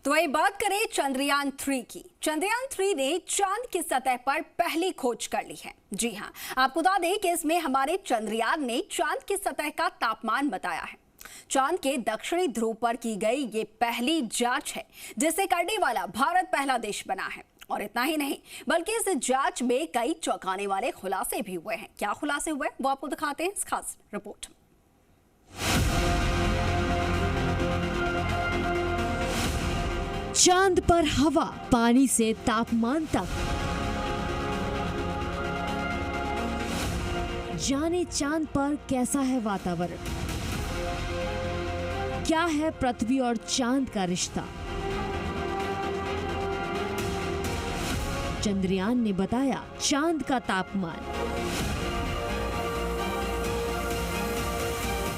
तो वही बात करें चंद्रयान 3 की। चंद्रयान 3 ने चांद की सतह पर पहली खोज कर ली है। जी हां, आपको बता दें कि इसमें हमारे चंद्रयान ने चांद की सतह का तापमान बताया है। चांद के दक्षिणी ध्रुव पर की गई ये पहली जांच है जिसे करने वाला भारत पहला देश बना है। और इतना ही नहीं बल्कि इस जांच में कई चौंकाने वाले खुलासे भी हुए हैं। क्या खुलासे हुए वो आपको दिखाते हैं इस खास रिपोर्ट में। चांद पर हवा, पानी से तापमान तक, जाने चांद पर कैसा है वातावरण, क्या है पृथ्वी और चांद का रिश्ता। चंद्रयान ने बताया चांद का तापमान।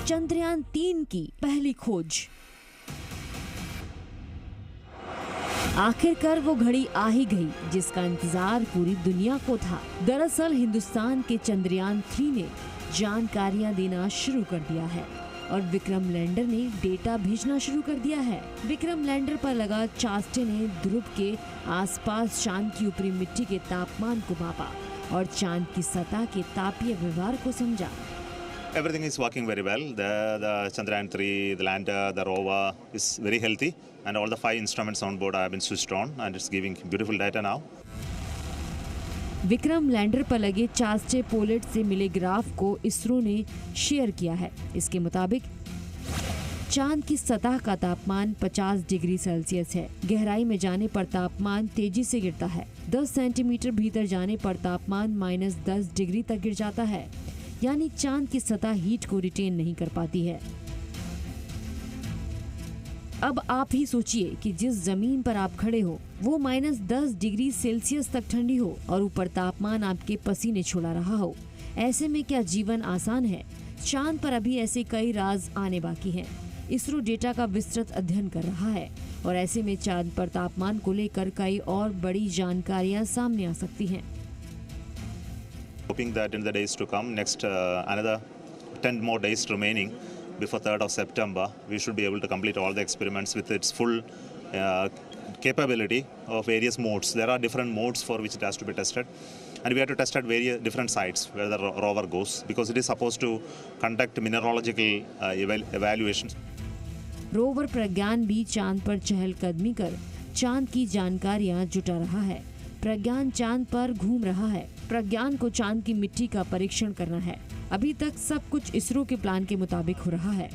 चंद्रयान 3 की पहली खोज। आखिरकार वो घड़ी आ ही गई जिसका इंतजार पूरी दुनिया को था। दरअसल हिंदुस्तान के चंद्रयान 3 ने जानकारियां देना शुरू कर दिया है और विक्रम लैंडर ने डेटा भेजना शुरू कर दिया है। विक्रम लैंडर पर लगा चास्टे ने ध्रुव के आसपास चांद की ऊपरी मिट्टी के तापमान को मापा और चांद की सतह के तापीय व्यवहार को समझा। Everything is working very well. The Chandrayaan 3, the lander, the rover is very healthy, and all the 5 instruments on board have been switched on, and it's giving beautiful data now. Vikram lander पर लगे चास्टे पोलेट से मिले graph को इसरो ने share किया है। इसके मुताबिक चांद की सतह का तापमान 50 डिग्री सेल्सियस है। गहराई में जाने पर तापमान तेजी से गिरता है। 10 सेंटीमीटर भीतर जाने पर तापमान -10 डिग्री तक गिर जाता है, यानी चांद की सतह हीट को रिटेन नहीं कर पाती है। अब आप ही सोचिए कि जिस जमीन पर आप खड़े हो वो -10 डिग्री सेल्सियस तक ठंडी हो और ऊपर तापमान आपके पसीने छुड़ा रहा हो। ऐसे में क्या जीवन आसान है? चांद पर अभी ऐसे कई राज आने बाकी हैं। इसरो डेटा का विस्तृत अध्ययन कर रहा है और ऐसे में चांद पर तापमान को लेकर कई और बड़ी जानकारियां सामने आ सकती हैं। Hoping that in the days to come, next another 10 more days remaining before 3rd of September, we should be able to complete all the experiments with its full capability of various modes. There are different modes for which it has to be tested, and we have to test at various different sites where the rover goes, because it is supposed to conduct mineralogical evaluations. Rover Pragyan भी चांद पर चहलकदमी कर चांद की जानकारियां जुटा रहा है। प्रज्ञान चांद पर घूम रहा है। प्रज्ञान को चांद की मिट्टी का परीक्षण करना है। अभी तक सब कुछ इसरो के प्लान के मुताबिक हो रहा है,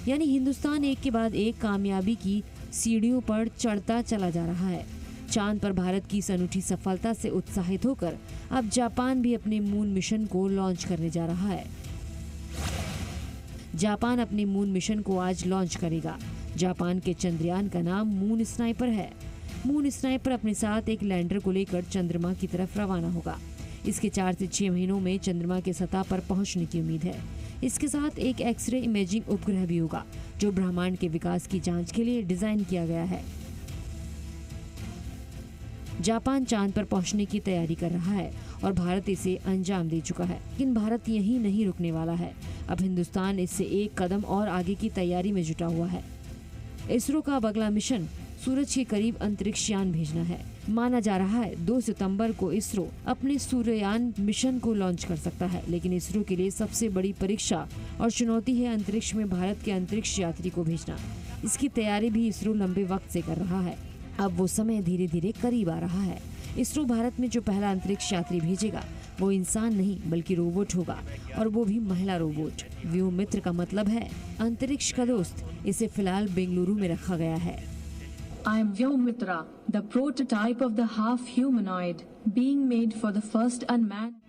यानी हिंदुस्तान एक के बाद एक कामयाबी की सीढ़ियों पर चढ़ता चला जा रहा है। चांद पर भारत की इस अनूठी सफलता से उत्साहित होकर अब जापान भी अपने मून मिशन को लॉन्च करने जा रहा है। जापान अपने मून मिशन को आज लॉन्च करेगा। जापान के चंद्रयान का नाम मून स्नाइपर है। मून स्नाइपर अपने साथ एक लैंडर को लेकर चंद्रमा की तरफ रवाना होगा। इसके 4 से 6 महीनों में चंद्रमा के सतह पर पहुंचने की उम्मीद है। इसके साथ एक एक्सरे इमेजिंग उपग्रह भी होगा जो ब्रह्मांड के विकास की जांच के लिए डिजाइन किया गया है। जापान चांद पर पहुंचने की तैयारी कर रहा है और भारत इसे अंजाम दे चुका है, लेकिन भारत यहीं नहीं रुकने वाला है। अब हिंदुस्तान इससे एक कदम और आगे की तैयारी में जुटा हुआ है। इसरो का अब अगला मिशन सूरज के करीब अंतरिक्ष यान भेजना है। माना जा रहा है 2 सितंबर को इसरो अपने सूर्ययान मिशन को लॉन्च कर सकता है, लेकिन इसरो के लिए सबसे बड़ी परीक्षा और चुनौती है अंतरिक्ष में भारत के अंतरिक्ष यात्री को भेजना। इसकी तैयारी भी इसरो लंबे वक्त से कर रहा है। अब वो समय धीरे धीरे करीब आ रहा है। इसरो भारत में जो पहला अंतरिक्ष यात्री भेजेगा वो इंसान नहीं बल्कि रोबोट होगा, और वो भी महिला रोबोट। व्योम मित्र का मतलब है अंतरिक्ष का दोस्त। इसे फिलहाल बेंगलुरु में रखा गया है। I am Vyomitra, the prototype of the half-humanoid, being made for the first unmanned